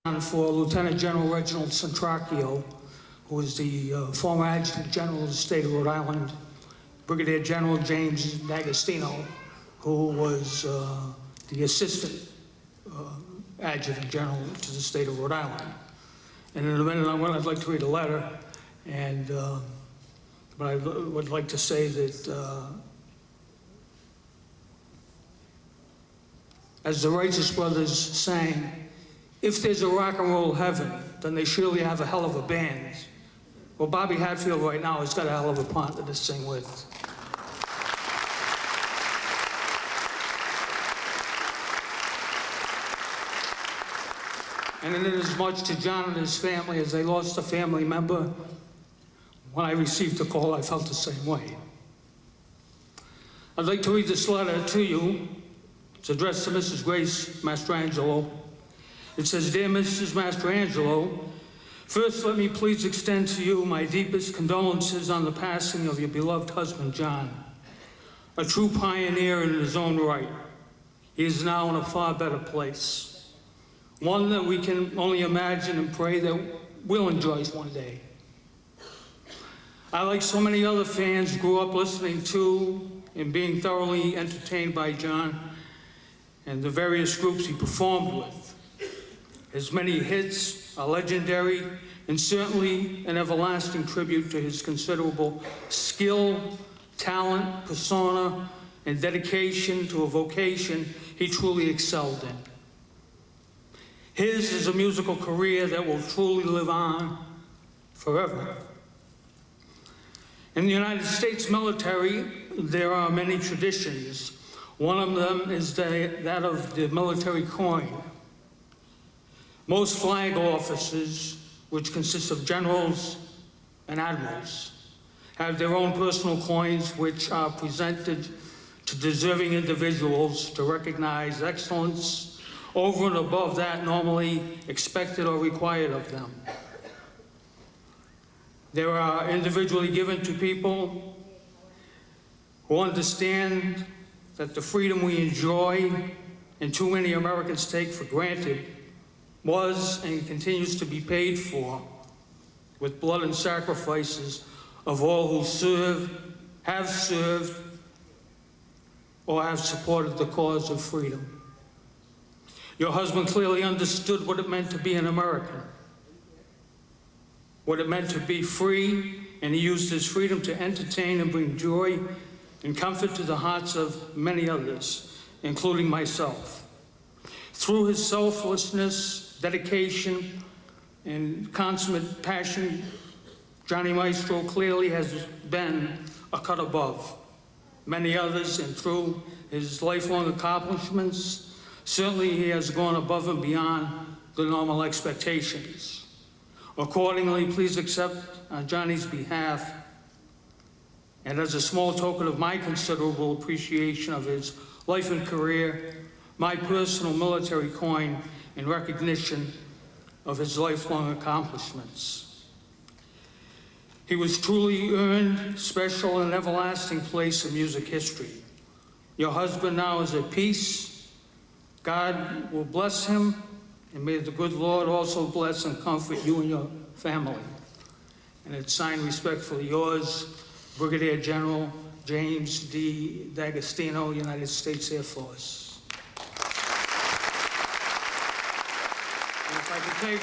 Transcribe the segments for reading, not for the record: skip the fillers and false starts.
for Lieutenant General Reginald Centracchio, who is the former Adjutant General of the state of Rhode Island, Brigadier General James D'Agostino, who was the Assistant Adjutant General to the state of Rhode Island. And in a minute, I'd like to read a letter, and but I would like to say that as the Righteous Brothers sang, if there's a rock and roll heaven, then they surely have a hell of a band. Well, Bobby Hatfield right now has got a hell of a partner to sing with. And inasmuch to John and his family, as they lost a family member, when I received the call, I felt the same way. I'd like to read this letter to you. It's addressed to Mrs. Grace Mastrangelo. It says, Dear Mrs. Mastrangelo, first let me please extend to you my deepest condolences on the passing of your beloved husband, John, a true pioneer in his own right. He is now in a far better place, one that we can only imagine and pray that we'll enjoy one day. I, like so many other fans, grew up listening to and being thoroughly entertained by John and the various groups he performed with. His many hits are legendary and certainly an everlasting tribute to his considerable skill, talent, persona, and dedication to a vocation he truly excelled in. His is a musical career that will truly live on forever. In the United States military, there are many traditions. One of them is that of the military coin. Most flag officers, which consist of generals and admirals, have their own personal coins which are presented to deserving individuals to recognize excellence over and above that normally expected or required of them. They are individually given to people who understand that the freedom we enjoy and too many Americans take for granted was and continues to be paid for with blood and sacrifices of all who served, or have supported the cause of freedom. Your husband clearly understood what it meant to be an American, what it meant to be free, and he used his freedom to entertain and bring joy and comfort to the hearts of many others, including myself. Through his selflessness, dedication, and consummate passion, Johnny Maestro clearly has been a cut above many others, and through his lifelong accomplishments, certainly he has gone above and beyond the normal expectations. Accordingly, please accept on Johnny's behalf, and as a small token of my considerable appreciation of his life and career, my personal military coin in recognition of his lifelong accomplishments. He was truly earned special and everlasting place in music history. Your husband now is at peace. God will bless him, and may the good Lord also bless and comfort you and your family. And it's signed respectfully yours, Brigadier General James D. D'Agostino, United States Air Force. If I could take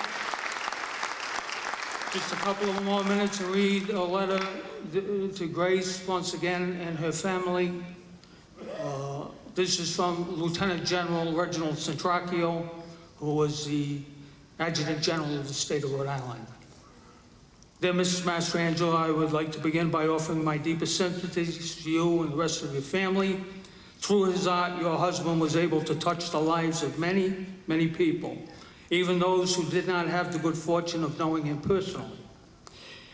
just a couple of more minutes and read a letter to Grace once again and her family. This is from Lieutenant General Reginald Centracchio, who was the Adjutant General of the state of Rhode Island. Dear Mrs. Mastrangelo, I would like to begin by offering my deepest sympathies to you and the rest of your family. Through his art, your husband was able to touch the lives of many, many people, even those who did not have the good fortune of knowing him personally.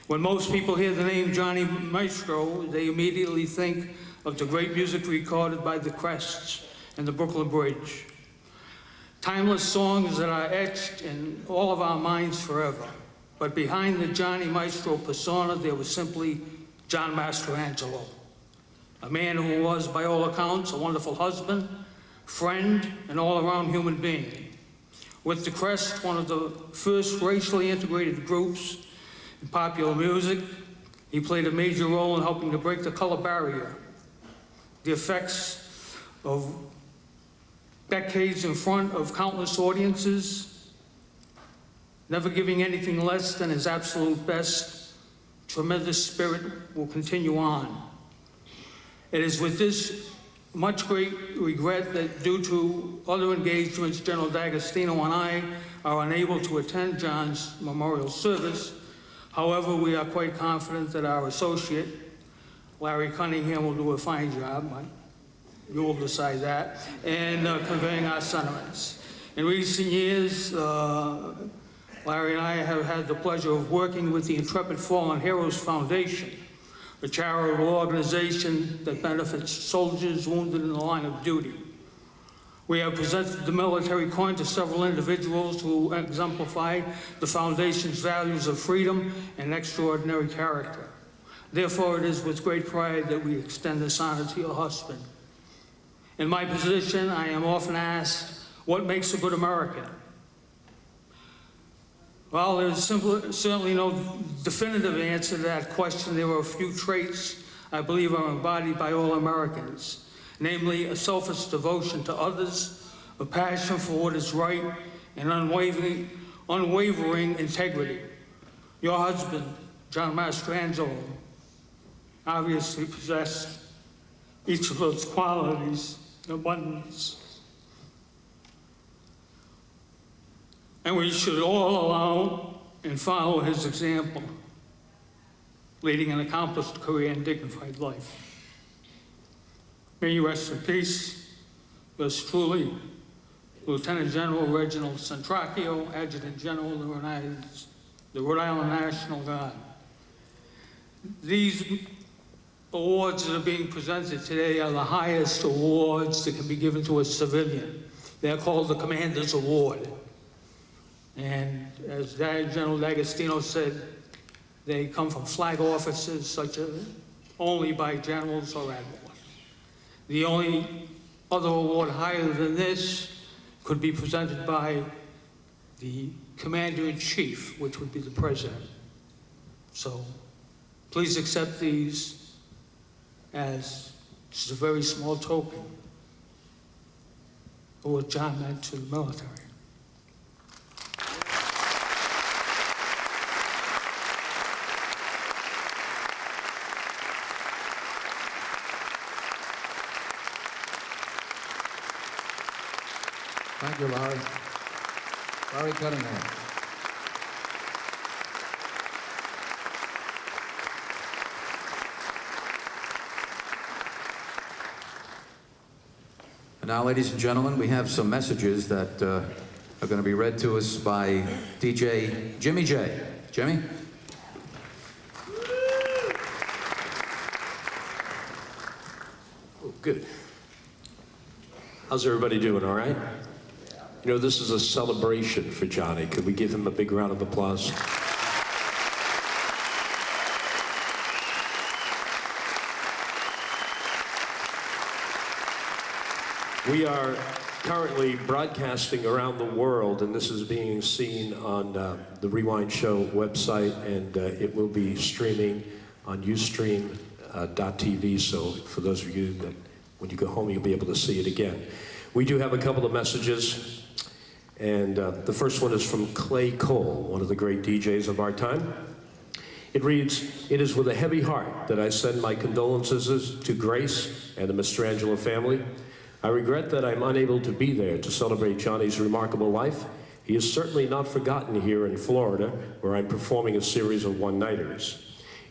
When most people hear the name Johnny Maestro, they immediately think of the great music recorded by the Crests and the Brooklyn Bridge. Timeless songs that are etched in all of our minds forever. But behind the Johnny Maestro persona, there was simply John Mastrangelo, a man who was, by all accounts, a wonderful husband, friend, and all-around human being. With the Crest, one of the first racially integrated groups in popular music, he played a major role in helping to break the color barrier. The effects of decades in front of countless audiences, never giving anything less than his absolute best, tremendous spirit will continue on. It is with this much great regret that due to other engagements, General D'Agostino and I are unable to attend John's memorial service. However, we are quite confident that our associate, Larry Cunningham, will do a fine job, you will decide that, in conveying our sentiments. In recent years, Larry and I have had the pleasure of working with the Intrepid Fallen Heroes Foundation, a charitable organization that benefits soldiers wounded in the line of duty. We have presented the military coin to several individuals who exemplify the foundation's values of freedom and extraordinary character. Therefore, it is with great pride that we extend this honor to your husband. In my position, I am often asked, what makes a good American? Well, there's certainly no definitive answer to that question. There are a few traits I believe are embodied by all Americans, namely a selfless devotion to others, a passion for what is right, and unwavering integrity. Your husband, John Maestro, obviously possessed each of those qualities in abundance. And we should all allow and follow his example, leading an accomplished career and dignified life. May you rest in peace. Yours truly, Lieutenant General Reginald Centracchio, Adjutant General of the Rhode Island National Guard. These awards that are being presented today are the highest awards that can be given to a civilian. They're called the Commander's Award. And as General D'Agostino said, they come from flag officers such as only by generals or admirals. The only other award higher than this could be presented by the Commander-in-Chief, which would be the President. So please accept these as just a very small token of what John meant to the military. Thank you, Larry. Larry Cunningham. And now, ladies and gentlemen, we have some messages that are going to be read to us by DJ Jimmy J. Jimmy? Oh, good. How's everybody doing, all right? You know, this is a celebration for Johnny. Could we give him a big round of applause? We are currently broadcasting around the world, and this is being seen on the Rewind Show website, and it will be streaming on Ustream.tv, so for those of you that when you go home, you'll be able to see it again. We do have a couple of messages, and the first one is from Clay Cole, one of the great DJs of our time. It reads, "It is with a heavy heart that I send my condolences to Grace and the Mastrangelo family. I regret that I'm unable to be there to celebrate Johnny's remarkable life. He is certainly not forgotten here in Florida, where I'm performing a series of one-nighters.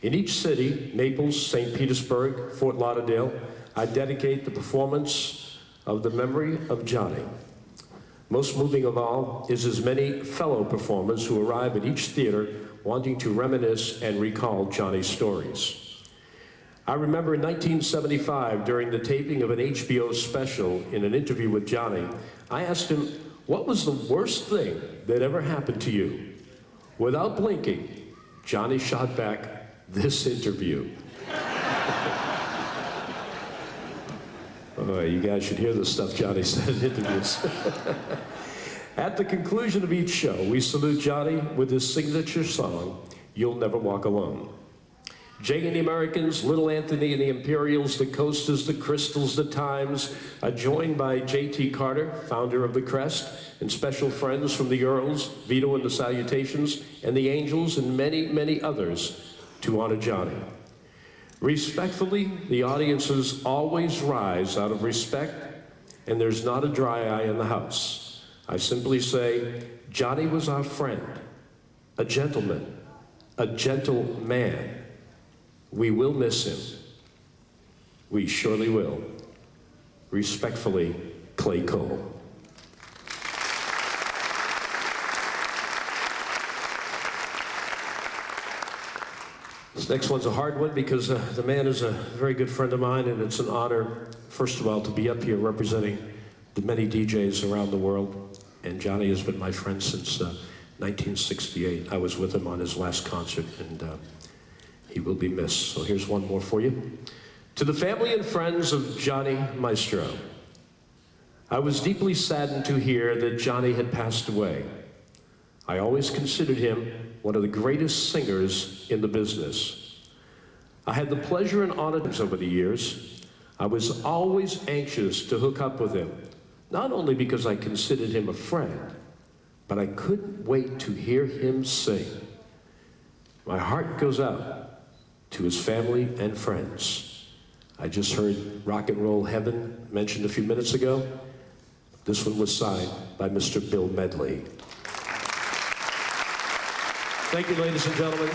In each city, Naples, St. Petersburg, Fort Lauderdale, I dedicate the performance of the memory of Johnny. Most moving of all is his many fellow performers who arrive at each theater wanting to reminisce and recall Johnny's stories. I remember in 1975, during the taping of an HBO special, in an interview with Johnny, I asked him, what was the worst thing that ever happened to you? Without blinking, Johnny shot back, this interview. Oh, you guys should hear the stuff Johnny said in interviews. At the conclusion of each show, we salute Johnny with his signature song, You'll Never Walk Alone. Jay and the Americans, Little Anthony and the Imperials, the Coasters, the Crystals, the Times, are joined by J.T. Carter, founder of the Crest, and special friends from the Earls, Vito and the Salutations, and the Angels, and many, many others to honor Johnny. Respectfully, the audiences always rise out of respect, and there's not a dry eye in the house. I simply say, Johnny was our friend, a gentleman, a gentle man. We will miss him. We surely will. Respectfully, Clay Cole. This next one's a hard one because the man is a very good friend of mine, and it's an honor, first of all, to be up here representing the many DJs around the world. And Johnny has been my friend since 1968. I was with him on his last concert, and he will be missed. So here's one more for you. To the family and friends of Johnny Maestro, I was deeply saddened to hear that Johnny had passed away. I always considered him one of the greatest singers in the business. I had the pleasure and honor over the years. I was always anxious to hook up with him, not only because I considered him a friend, but I couldn't wait to hear him sing. My heart goes out to his family and friends. I just heard Rock and Roll Heaven mentioned a few minutes ago. This one was signed by Mr. Bill Medley. Thank you, ladies and gentlemen.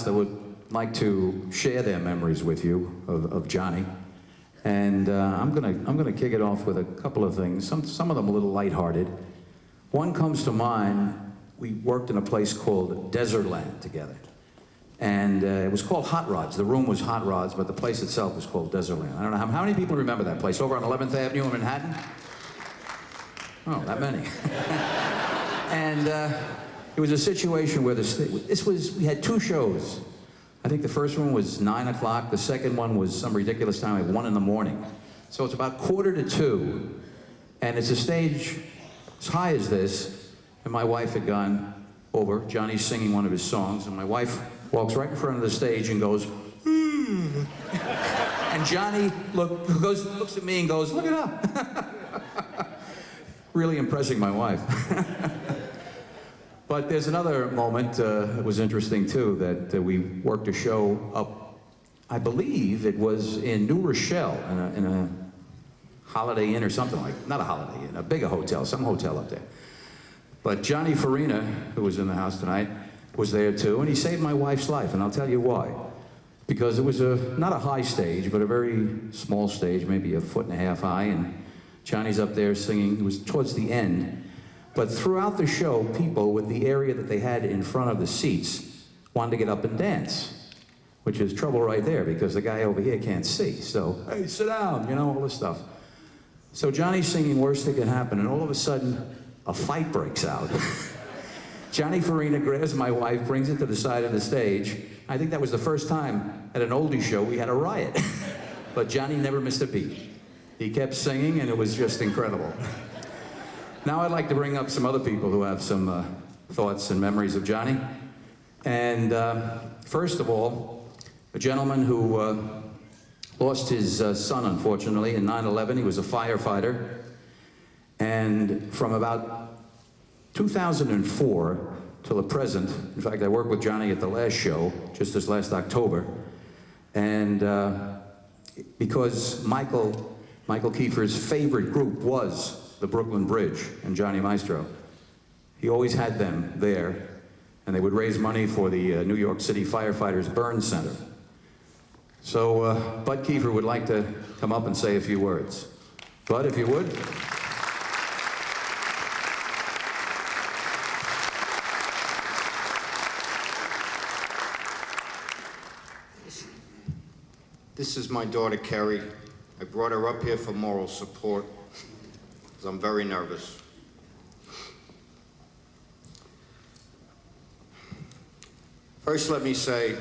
I would like to share their memories with you of Johnny. And I'm gonna kick it off with a couple of things, some of them a little lighthearted. One comes to mind. We worked in a place called Desertland together. And it was called Hot Rods. The room was Hot Rods, but the place itself was called Desertland. I don't know, how many people remember that place? Over on 11th Avenue in Manhattan? Oh, that many. And it was a situation where we had two shows. I think the first one was 9 o'clock. The second one was some ridiculous time, like 1 in the morning. So it's about 1:45, and it's a stage as high as this, and my wife had gone over. Johnny's singing one of his songs, and my wife walks right in front of the stage and goes, "Hmm." And Johnny looks at me and goes, "Look it up." Really impressing my wife. But there's another moment that was interesting too, that we worked a show up, I believe it was in New Rochelle, in a Holiday Inn or something like, not a Holiday Inn, a bigger hotel, some hotel up there. But Johnny Farina, who was in the house tonight, was there too, and he saved my wife's life, and I'll tell you why. Because it was not a high stage, but a very small stage, maybe 1.5 feet high, and Johnny's up there singing. It was towards the end. But throughout the show, people with the area that they had in front of the seats wanted to get up and dance, which is trouble right there because the guy over here can't see. So, hey, sit down, you know, all this stuff. So Johnny's singing Worst Thing Can Happen, and all of a sudden, a fight breaks out. Johnny Farina grabs my wife, brings it to the side of the stage. I think that was the first time at an oldie show we had a riot. But Johnny never missed a beat. He kept singing, and it was just incredible. Now I'd like to bring up some other people who have some thoughts and memories of Johnny. And first of all, a gentleman who lost his son, unfortunately, in 9/11. He was a firefighter. And from about 2004 till the present, in fact, I worked with Johnny at the last show, just this last October. And because Michael Kiefer's favorite group was the Brooklyn Bridge and Johnny Maestro, he always had them there, and they would raise money for the New York City Firefighters Burn Center. So Bud Kiefer would like to come up and say a few words. Bud, if you would. This is my daughter, Carrie. I brought her up here for moral support, because I'm very nervous. First, let me say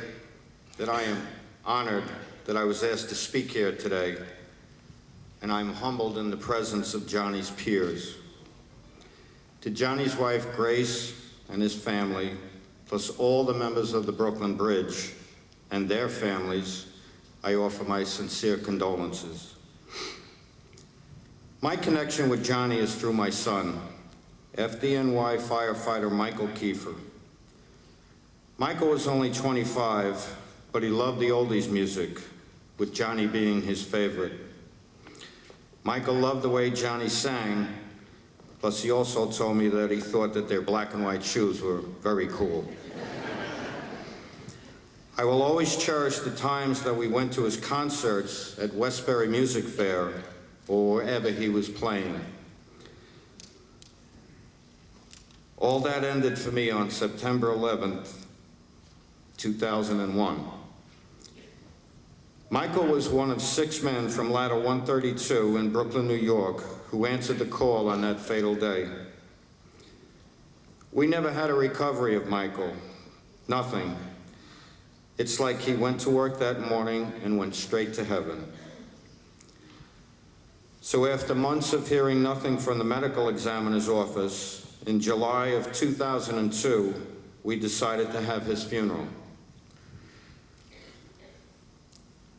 that I am honored that I was asked to speak here today and I'm humbled in the presence of Johnny's peers. To Johnny's wife, Grace, and his family, plus all the members of the Brooklyn Bridge and their families, I offer my sincere condolences. My connection with Johnny is through my son, FDNY firefighter Michael Kiefer. Michael was only 25, but he loved the oldies music, with Johnny being his favorite. Michael loved the way Johnny sang, plus he also told me that he thought that their black and white shoes were very cool. I will always cherish the times that we went to his concerts at Westbury Music Fair or wherever he was playing. All that ended for me on September 11th, 2001. Michael was one of 6 men from ladder 132 in Brooklyn, New York, who answered the call on that fatal day. We never had a recovery of Michael, nothing. It's like he went to work that morning and went straight to heaven. So after months of hearing nothing from the medical examiner's office, in July of 2002, we decided to have his funeral.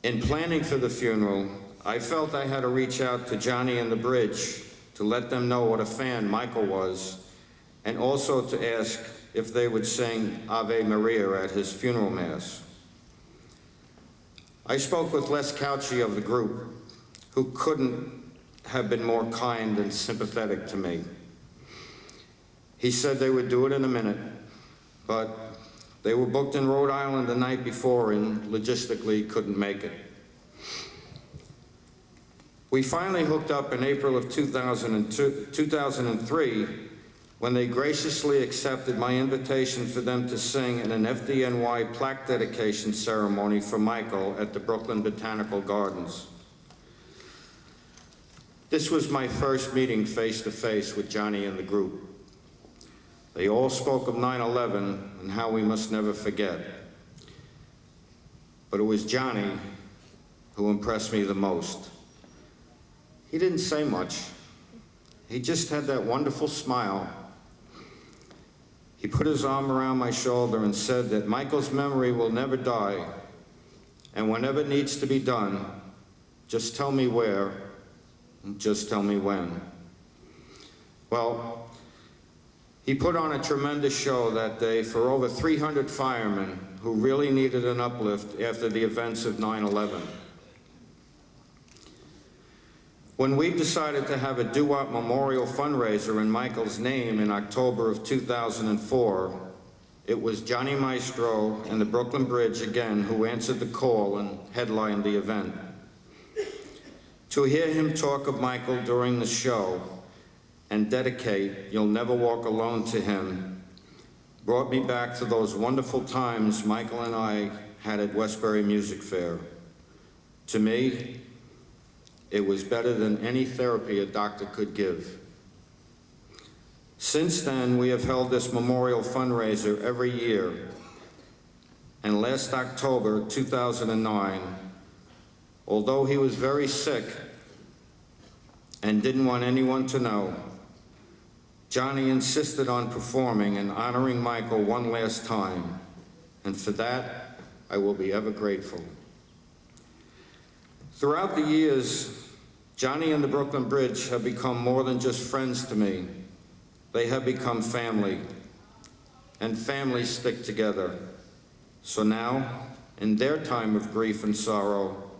In planning for the funeral, I felt I had to reach out to Johnny and the Bridge to let them know what a fan Michael was, and also to ask if they would sing Ave Maria at his funeral mass. I spoke with Les Couchy of the group, who couldn't have been more kind and sympathetic to me. He said they would do it in a minute, but they were booked in Rhode Island the night before and logistically couldn't make it. We finally hooked up in April of 2003 when they graciously accepted my invitation for them to sing in an FDNY plaque dedication ceremony for Michael at the Brooklyn Botanical Gardens. This was my first meeting face-to-face with Johnny and the group. They all spoke of 9/11 and how we must never forget. But it was Johnny who impressed me the most. He didn't say much. He just had that wonderful smile. He put his arm around my shoulder and said that Michael's memory will never die, and whenever it needs to be done, just tell me where, and just tell me when. Well, he put on a tremendous show that day for over 300 firemen who really needed an uplift after the events of 9/11. When we decided to have a doo-wop memorial fundraiser in Michael's name in October of 2004, it was Johnny Maestro and the Brooklyn Bridge again who answered the call and headlined the event. To hear him talk of Michael during the show and dedicate "You'll Never Walk Alone" to him brought me back to those wonderful times Michael and I had at Westbury Music Fair. To me, it was better than any therapy a doctor could give. Since then, we have held this memorial fundraiser every year. And last October 2009, although he was very sick and didn't want anyone to know, Johnny insisted on performing and honoring Michael one last time. And for that, I will be ever grateful. Throughout the years, Johnny and the Brooklyn Bridge have become more than just friends to me. They have become family, and families stick together. So now, in their time of grief and sorrow,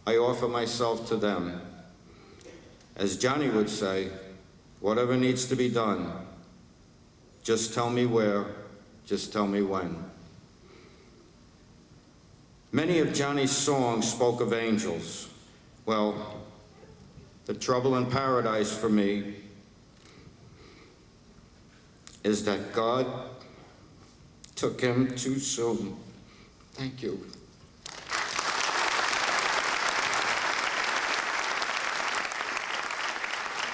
I offer myself to them. As Johnny would say, whatever needs to be done, just tell me where, just tell me when. Many of Johnny's songs spoke of angels. Well, the trouble in paradise for me is that God took him too soon. Thank you.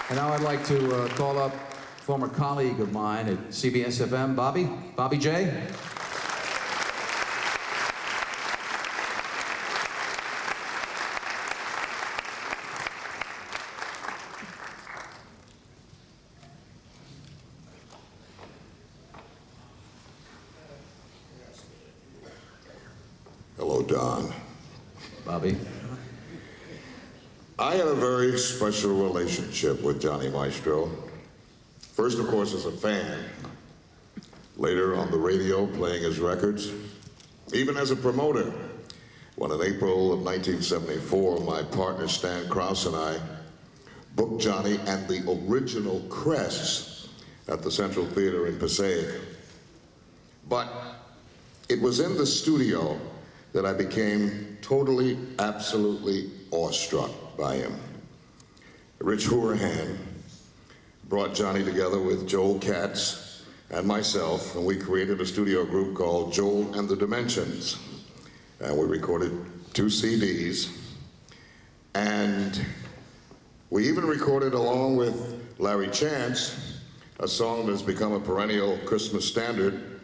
And now I'd like to call up former colleague of mine at CBS FM, Bobby J. Don. Bobby. I had a very special relationship with Johnny Maestro. First, of course, as a fan. Later on the radio, playing his records. Even as a promoter. When in April of 1974, my partner Stan Krause and I booked Johnny and the original Crests at the Central Theater in Passaic. But it was in the studio that I became totally, absolutely awestruck by him. Rich Houlihan brought Johnny together with Joel Katz and myself, and we created a studio group called Joel and the Dimensions. And we recorded 2 CDs, and we even recorded, along with Larry Chance, a song that's become a perennial Christmas standard.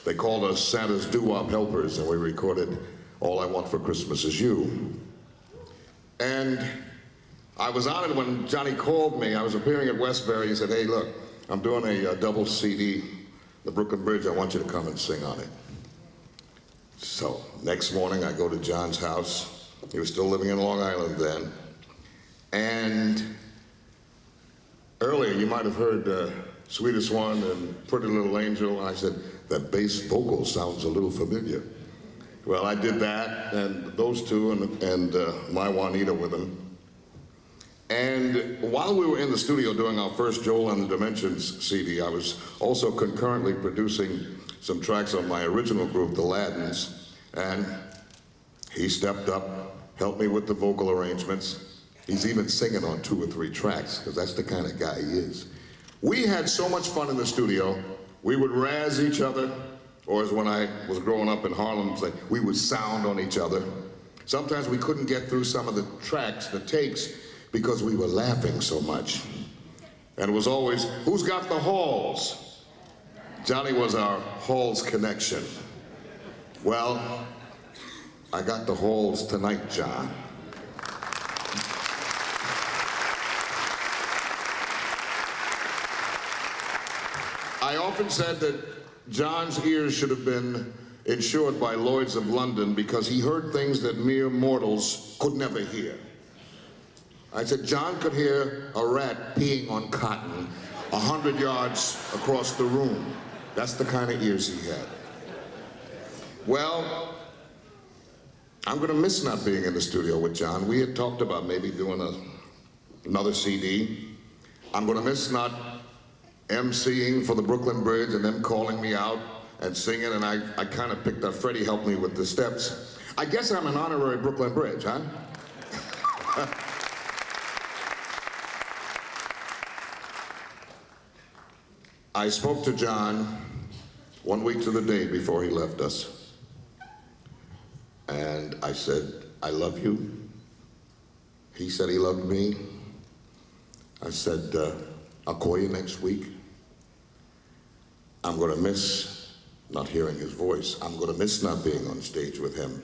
They called us Santa's doo-wop helpers, and we recorded All I Want for Christmas Is You. And I was honored when Johnny called me. I was appearing at Westbury. He said, "Hey, look, I'm doing a double CD, The Brooklyn Bridge. I want you to come and sing on it." So, next morning, I go to John's house. He was still living in Long Island then. And earlier, you might have heard Sweetest One and Pretty Little Angel. And I said, that bass vocal sounds a little familiar. Well, I did that, and those two, and my Juanita with them. And while we were in the studio doing our first Joel and the Dimensions CD, I was also concurrently producing some tracks on my original group, the Laddins, and he stepped up, helped me with the vocal arrangements. He's even singing on 2 or 3 tracks, because that's the kind of guy he is. We had so much fun in the studio. We would razz each other, or as when I was growing up in Harlem, we would sound on each other. Sometimes we couldn't get through some of the tracks, the takes, because we were laughing so much. And it was always, who's got the halls? Johnny was our halls connection. Well, I got the halls tonight, John. I often said that John's ears should have been insured by Lloyd's of London because he heard things that mere mortals could never hear. I said John could hear a rat peeing on cotton 100 yards across the room. That's the kind of ears he had. Well, I'm gonna miss not being in the studio with John. We had talked about maybe doing another CD. I'm gonna miss not emceeing for the Brooklyn Bridge and them calling me out and singing, and I kind of picked up, Freddie helped me with the steps. I guess I'm an honorary Brooklyn Bridge, huh? I spoke to John 1 week to the day before he left us. And I said, I love you. He said he loved me. I said, I'll call you next week. I'm gonna miss not hearing his voice. I'm gonna miss not being on stage with him.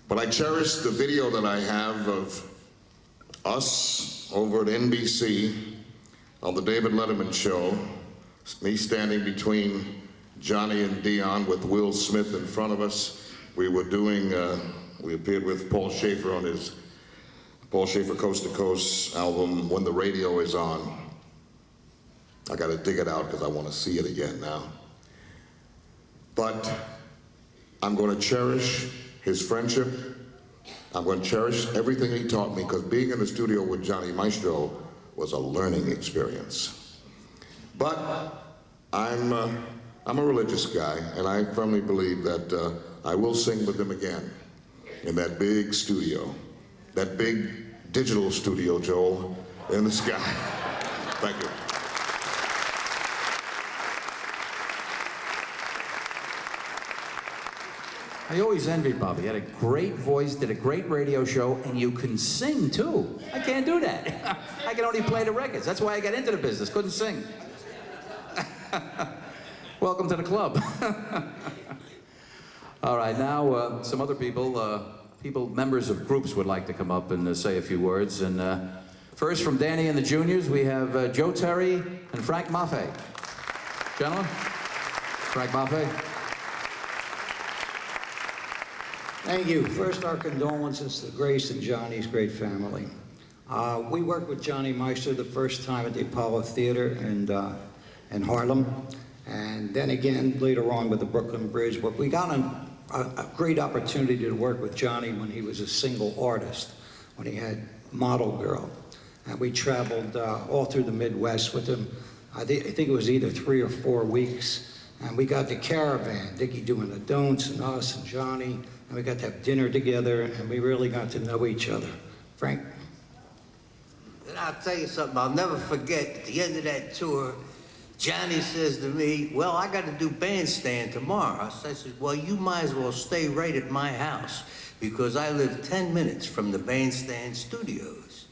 But I cherish the video that I have of us over at NBC on the David Letterman show, me standing between Johnny and Dion with Will Smith in front of us. We were doing, we appeared with Paul Schaefer on his Paul Schaefer Coast to Coast album, When the Radio Is On. I gotta dig it out because I want to see it again now. But I'm going to cherish his friendship. I'm going to cherish everything he taught me, because being in the studio with Johnny Maestro was a learning experience. But I'm a religious guy, and I firmly believe that I will sing with him again in that big studio, that big digital studio, Joel, in the sky. Thank you. I always envied Bobby. He had a great voice, did a great radio show, and you can sing too. I can't do that. I can only play the records. That's why I got into the business. Couldn't sing. Welcome to the club. All right, now some other people, members of groups would like to come up and say a few words. And first, from Danny and the Juniors, we have Joe Terry and Frank Maffei. Gentlemen, Frank Maffei. Thank you. First, our condolences to Grace and Johnny's great family. We worked with Johnny Maestro the first time at the Apollo Theater in Harlem, and then again later on with the Brooklyn Bridge. But we got a great opportunity to work with Johnny when he was a single artist, when he had Model Girl. And we traveled all through the Midwest with him. I think it was either 3 or 4 weeks. And we got the caravan, Dickie doing the don'ts, and us and Johnny. And we got to have dinner together, and we really got to know each other. Frank? And I'll tell you something, I'll never forget, at the end of that tour, Johnny says to me, well, I got to do bandstand tomorrow. I said, well, you might as well stay right at my house because I live 10 minutes from the bandstand studios.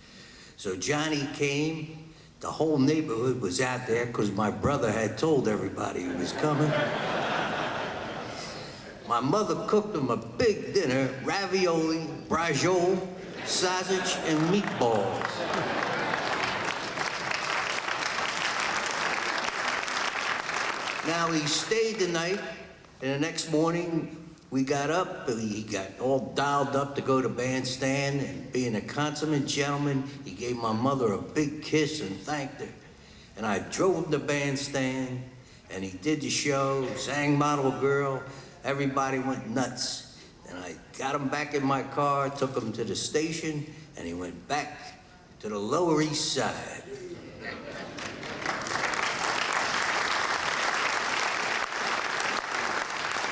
So Johnny came, the whole neighborhood was out there because my brother had told everybody he was coming. My mother cooked him a big dinner, ravioli, braciole, sausage, and meatballs. Now, he stayed the night, and the next morning, we got up, and he got all dialed up to go to bandstand, and being a consummate gentleman, he gave my mother a big kiss and thanked her. And I drove him to bandstand, and he did the show, sang Model Girl, everybody went nuts. And I got him back in my car, took him to the station, and he went back to the Lower East Side.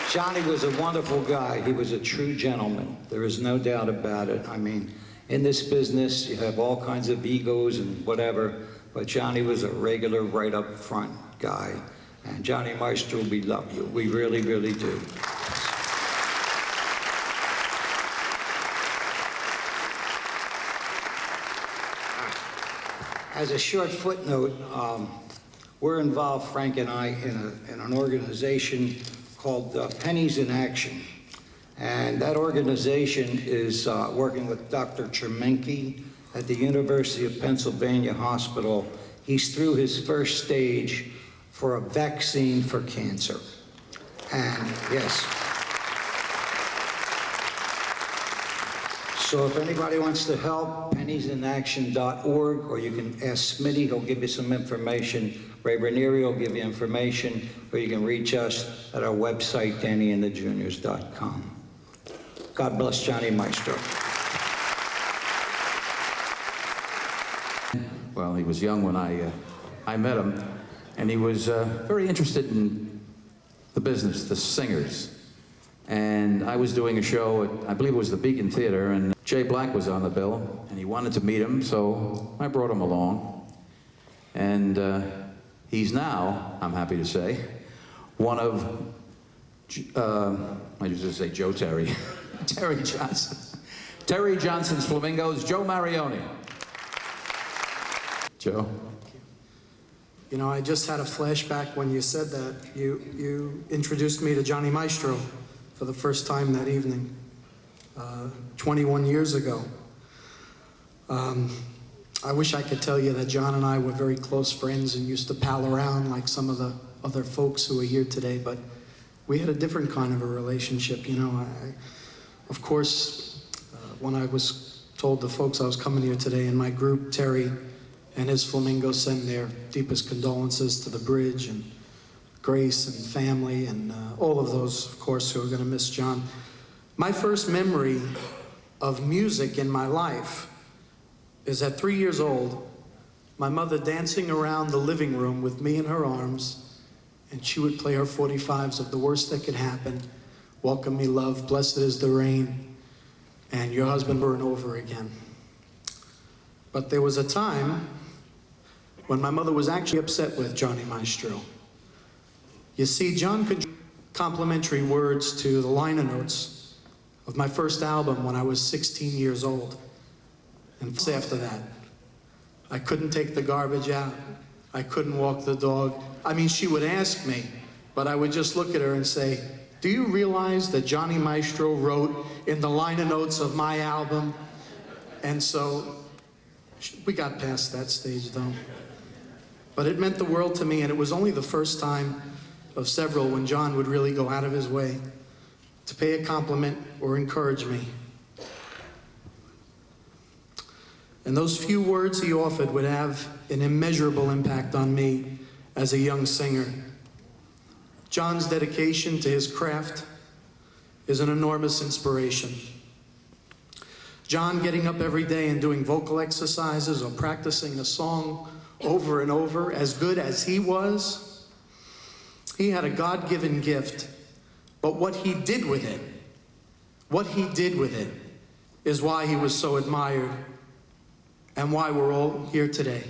Johnny was a wonderful guy. He was a true gentleman. There is no doubt about it. I mean, in this business, you have all kinds of egos and whatever, but Johnny was a regular, right up front guy. And Johnny Maestro, we love you. We really, really do. As a short footnote, we're involved, Frank and I, in an organization called Pennies in Action. And that organization is working with Dr. Chermenke at the University of Pennsylvania Hospital. He's through his first stage for a vaccine for cancer. And yes. So if anybody wants to help, penniesinaction.org, or you can ask Smitty, he'll give you some information. Ray Ranieri will give you information, or you can reach us at our website, DannyandtheJuniors.com. God bless Johnny Maestro. Well, he was young when I met him, and he was very interested in the business, the singers. And I was doing a show at, I believe it was the Beacon Theater, and Jay Black was on the bill, and he wanted to meet him, so I brought him along. And he's now, I'm happy to say, one of, I used to say Joe Terry, Terry Johnson. Terry Johnson's Flamingos, Joe Marioni. Joe? You know, I just had a flashback when you said that. You introduced me to Johnny Maestro for the first time that evening, 21 years ago. I wish I could tell you that John and I were very close friends and used to pal around like some of the other folks who are here today, but we had a different kind of a relationship, you know. Of course, when I was told the folks I was coming here today in my group, Terry and his Flamingos send their deepest condolences to the bridge, and Grace and family, and all of those, of course, who are going to miss John. My first memory of music in my life is at 3 years old, my mother dancing around the living room with me in her arms, and she would play her 45s of The Worst That Could Happen, Welcome Me Love, Blessed Is the Rain, and Your Husband Over and Over Again. But there was a time when my mother was actually upset with Johnny Maestro. You see, John could complimentary words to the liner notes of my first album when I was 16 years old. And after that, I couldn't take the garbage out. I couldn't walk the dog. I mean, she would ask me, but I would just look at her and say, do you realize that Johnny Maestro wrote in the liner notes of my album? And so we got past that stage, though. But it meant the world to me, and it was only the first time of several when John would really go out of his way to pay a compliment or encourage me. And those few words he offered would have an immeasurable impact on me as a young singer. John's dedication to his craft is an enormous inspiration. John getting up every day and doing vocal exercises or practicing a song over and over, as good as he was, he had a God-given gift. But what he did with it is why he was so admired and why we're all here today.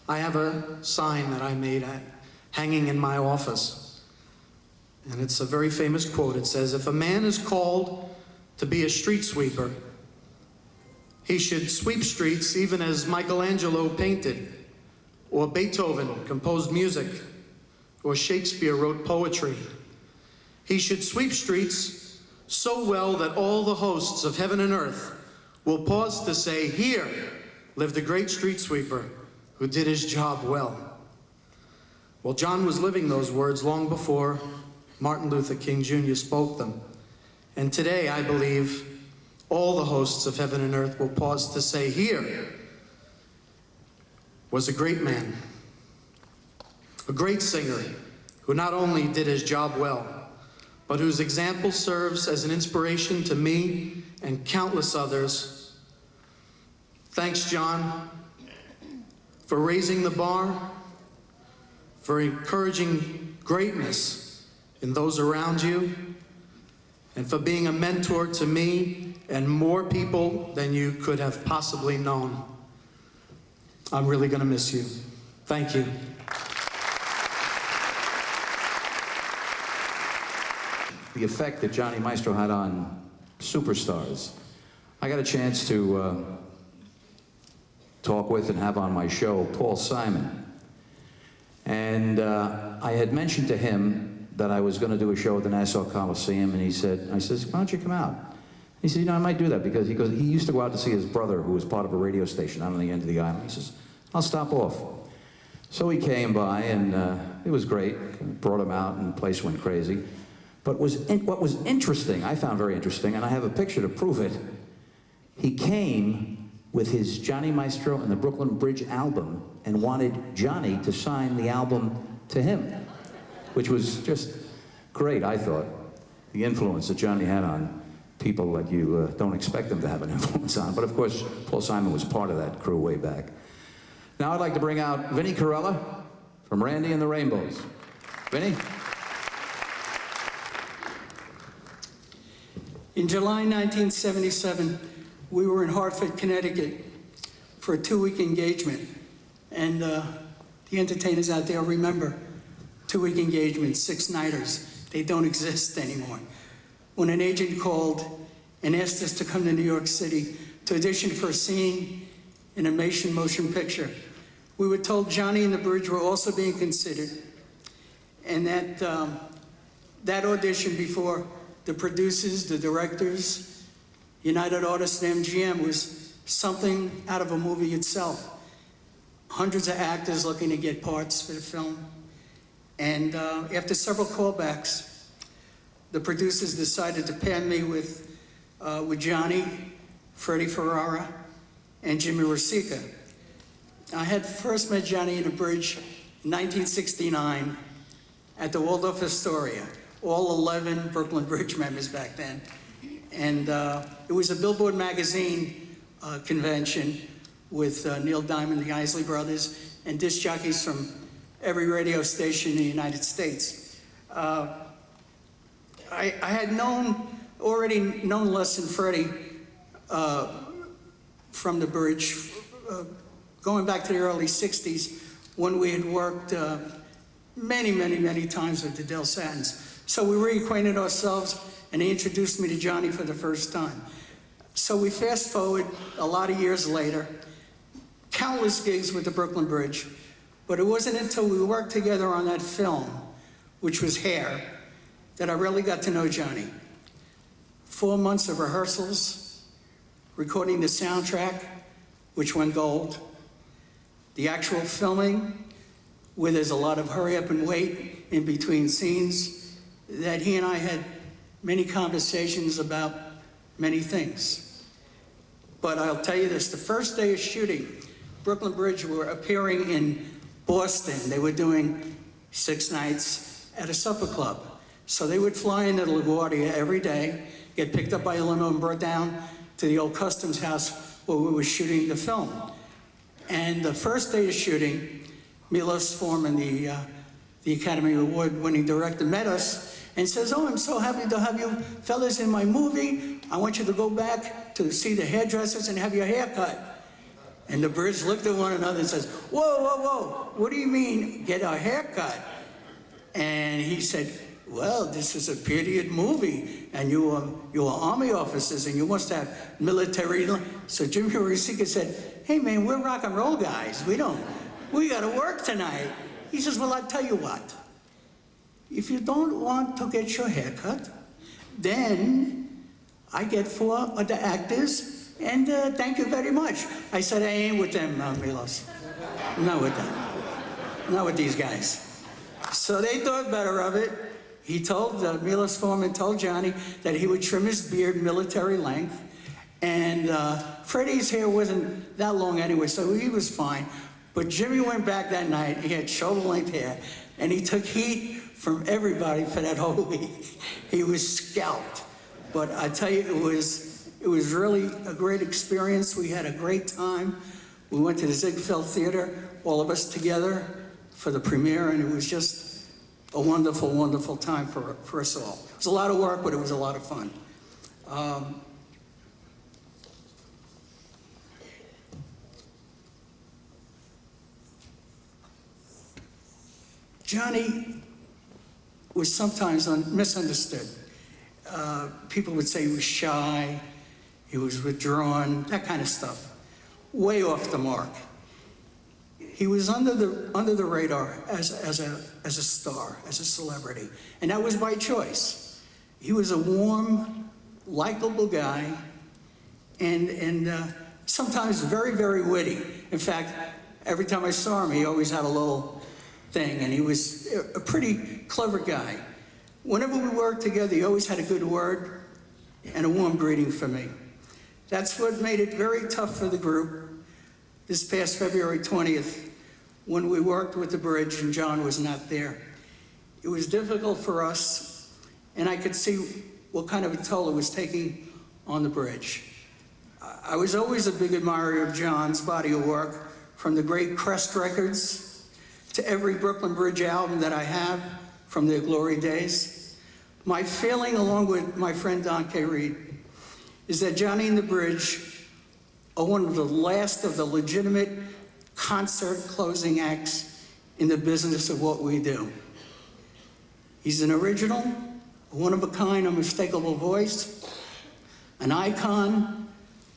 I have a sign that I made hanging in my office, and it's a very famous quote. It says, "If a man is called to be a street sweeper, he should sweep streets even as Michelangelo painted, or Beethoven composed music, or Shakespeare wrote poetry. He should sweep streets so well that all the hosts of heaven and earth will pause to say, 'Here lived a great street sweeper who did his job well.'" Well, John was living those words long before Martin Luther King Jr. spoke them. And today, I believe, all the hosts of heaven and earth will pause to say, "Here was a great man, a great singer who not only did his job well, but whose example serves as an inspiration to me and countless others." Thanks, John, for raising the bar, for encouraging greatness in those around you, and for being a mentor to me and more people than you could have possibly known. I'm really going to miss you. Thank you. The effect that Johnny Maestro had on superstars. I got a chance to talk with and have on my show Paul Simon. And I had mentioned to him that I was going to do a show at the Nassau Coliseum, and I says, "Why don't you come out?" He said, "I might do that," because he used to go out to see his brother, who was part of a radio station out on the end of the island. He says, "I'll stop off." So he came by, and it was great. Brought him out, and the place went crazy. But what was interesting, I found very interesting, and I have a picture to prove it, he came with his Johnny Maestro and the Brooklyn Bridge album and wanted Johnny to sign the album to him, which was just great, I thought. The influence that Johnny had on people that you don't expect them to have an influence on. But of course, Paul Simon was part of that crew way back. Now I'd like to bring out Vinnie Corella from Randy and the Rainbows. Vinnie? In July 1977, we were in Hartford, Connecticut for a 2-week engagement. And the entertainers out there remember 2-week engagements, 6-nighters. They don't exist anymore. When an agent called and asked us to come to New York City to audition for a scene in a motion picture, we were told Johnny and the Bridge were also being considered, and that that audition before the producers, the directors, United Artists, and MGM was something out of a movie itself. Hundreds of actors looking to get parts for the film. And after several callbacks, the producers decided to pair me with Johnny, Freddie Ferrara, and Jimmy Rosica. I had first met Johnny in the Bridge in 1969 at the Waldorf Astoria. All 11 Brooklyn Bridge members back then. And it was a Billboard magazine convention with Neil Diamond, the Isley Brothers, and disc jockeys from every radio station in the United States. I had already known Les and Freddie from the Bridge, going back to the early 60s, when we had worked many times with the Del Satins. So we reacquainted ourselves, and they introduced me to Johnny for the first time. So we fast forward a lot of years later, countless gigs with the Brooklyn Bridge, but it wasn't until we worked together on that film, which was Hair, that I really got to know Johnny. 4 months of rehearsals, recording the soundtrack, which went gold, the actual filming, where there's a lot of hurry up and wait in between scenes, that he and I had many conversations about many things. But I'll tell you this, the first day of shooting, Brooklyn Bridge were appearing in Boston. They were doing 6 nights at a supper club. So they would fly into LaGuardia every day, get picked up by a limo and brought down to the old Customs House where we were shooting the film. And the first day of shooting, Milos Forman, the Academy Award-winning director, met us and says, "Oh, I'm so happy to have you fellas in my movie. I want you to go back to see the hairdressers and have your hair cut." And the birds looked at one another and says, "Whoa, whoa, whoa, what do you mean, get a haircut?" And he said, "Well, this is a period movie, and you are army officers, and you must have military." So Jimmy Rosica said, "Hey man, we're rock and roll guys. We gotta work tonight." He says, "Well, I'll tell you what. If you don't want to get your hair cut, then I get 4 other actors, and thank you very much." I said, "I ain't with them, Milos. I'm not with them. I'm not with these guys." So they thought better of it. He told, Milos Forman told Johnny that he would trim his beard military length, and Freddie's hair wasn't that long anyway, so he was fine. But Jimmy went back that night, he had shoulder-length hair, and he took heat from everybody for that whole week. He was scalped. But I tell you, it was really a great experience. We had a great time. We went to the Ziegfeld Theater, all of us together, for the premiere, and it was just a wonderful, wonderful time for us all. It was a lot of work, but it was a lot of fun. Johnny was sometimes misunderstood. People would say he was shy, he was withdrawn, that kind of stuff. Way off the mark. He was under the radar as a star, as a celebrity, and that was by choice. He was a warm, likable guy, and sometimes very, very witty. In fact, every time I saw him, he always had a little thing, and he was a pretty clever guy. Whenever we worked together, he always had a good word and a warm greeting for me. That's what made it very tough for the group this past February 20th, when we worked with the bridge and John was not there. It was difficult for us, and I could see what kind of a toll it was taking on the bridge. I was always a big admirer of John's body of work, from the great Crest records to every Brooklyn Bridge album that I have from their glory days. My feeling, along with my friend Don K. Reed, is that Johnny and the Bridge are one of the last of the legitimate concert closing acts in the business of what we do. He's an original, a one-of-a-kind, unmistakable voice, an icon,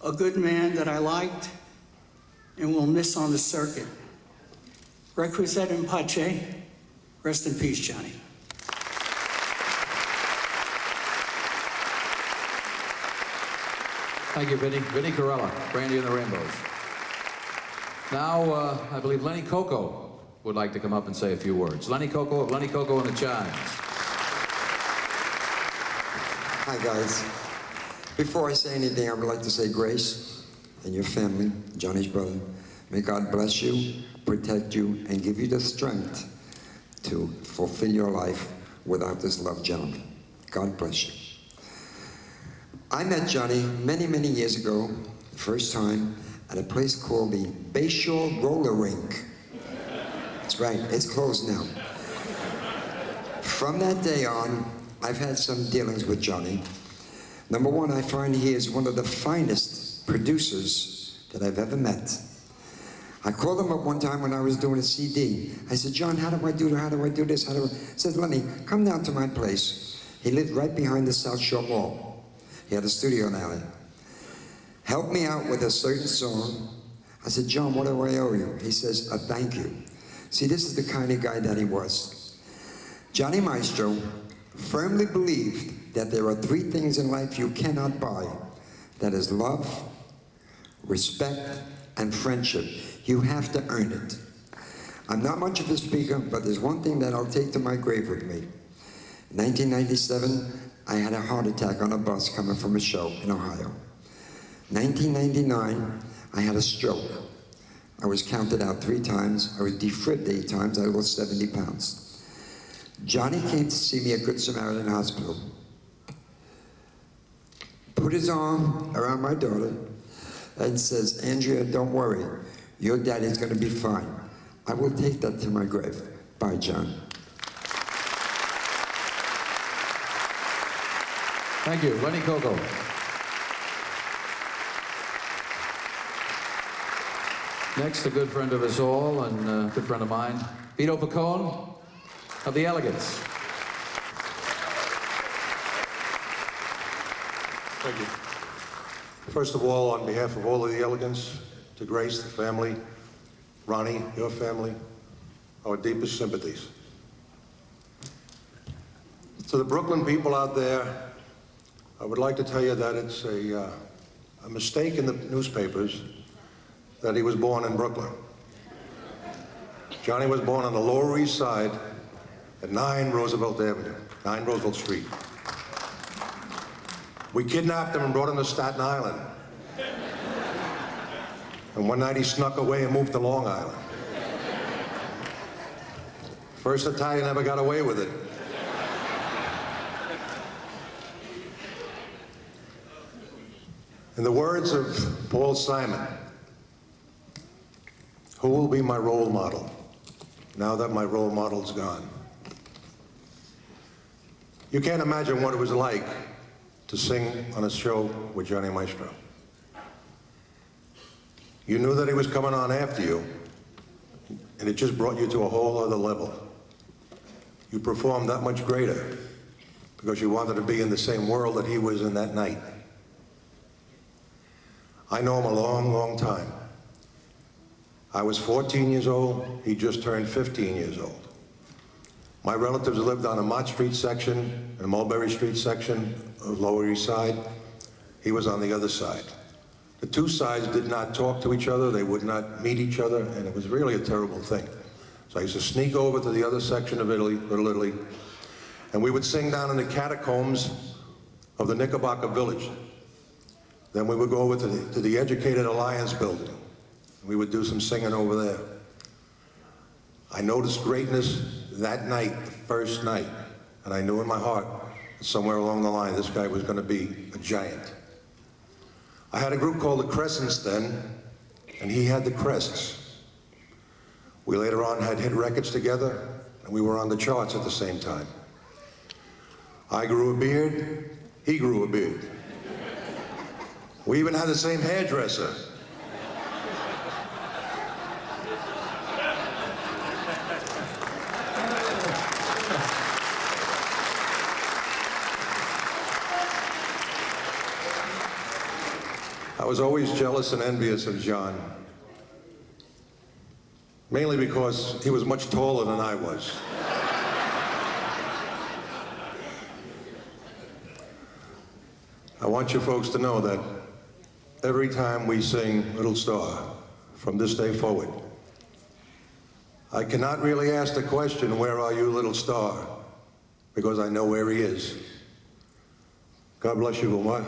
a good man that I liked and will miss on the circuit. Requiescat in pace. Rest in peace, Johnny. Thank you, Vinny. Vinny Corella, Brandy and the Rainbows. Now, I believe Lenny Coco would like to come up and say a few words. Lenny Coco of Lenny Coco and the Chimes. Hi, guys. Before I say anything, I would like to say grace and your family, Johnny's brother. May God bless you, protect you, and give you the strength to fulfill your life without this loved gentleman. God bless you. I met Johnny many, many years ago, the first time, at a place called the Bayshore Roller Rink. That's right, it's closed now. From that day on, I've had some dealings with Johnny. Number one, I find he is one of the finest producers that I've ever met. I called him up one time when I was doing a CD. I said, "John, how do I do this? He said, "Lenny, come down to my place." He lived right behind the South Shore Mall. He had a studio down there. Help me out with a certain song. I said, "John, what do I owe you?" He says, "A thank you." See, this is the kind of guy that he was. Johnny Maestro firmly believed that there are 3 things in life you cannot buy. That is love, respect, and friendship. You have to earn it. I'm not much of a speaker, but there's one thing that I'll take to my grave with me. 1997, I had a heart attack on a bus coming from a show in Ohio. 1999, I had a stroke. I was counted out 3 times. I was defibbed 8 times. I lost 70 pounds. Johnny came to see me at Good Samaritan Hospital, put his arm around my daughter, and says, Andrea, don't worry. Your daddy's going to be fine. I will take that to my grave. Bye, John. Thank you. Lenny Coco. Next, a good friend of us all and a good friend of mine, Vito Pacone of the Elegants. Thank you. First of all, on behalf of all of the Elegants, to Grace, the family, Ronnie, your family, our deepest sympathies. To the Brooklyn people out there, I would like to tell you that it's a mistake in the newspapers that he was born in Brooklyn. Johnny was born on the Lower East Side at 9 Roosevelt Avenue, 9 Roosevelt Street. We kidnapped him and brought him to Staten Island. And one night he snuck away and moved to Long Island. First Italian ever got away with it. In the words of Paul Simon, who will be my role model now that my role model's gone? You can't imagine what it was like to sing on a show with Johnny Maestro. You knew that he was coming on after you, and it just brought you to a whole other level. You performed that much greater because you wanted to be in the same world that he was in that night. I know him a long, long time. I was 14 years old, he just turned 15 years old. My relatives lived on the Mott Street section and the Mulberry Street section of Lower East Side. He was on the other side. The two sides did not talk to each other, they would not meet each other, and it was really a terrible thing. So I used to sneak over to the other section of Italy, Little Italy, and we would sing down in the catacombs of the Knickerbocker Village. Then we would go over to the Educated Alliance building. We would do some singing over there. I noticed greatness that night, the first night, and I knew in my heart that somewhere along the line this guy was going to be a giant. I had a group called the Crescents then, and he had the Crests. We later on had hit records together, and we were on the charts at the same time. I grew a beard, he grew a beard. We even had the same hairdresser. I was always jealous and envious of John, mainly because he was much taller than I was. I want you folks to know that every time we sing Little Star, from this day forward, I cannot really ask the question, where are you, little star? Because I know where he is. God bless you, Umar.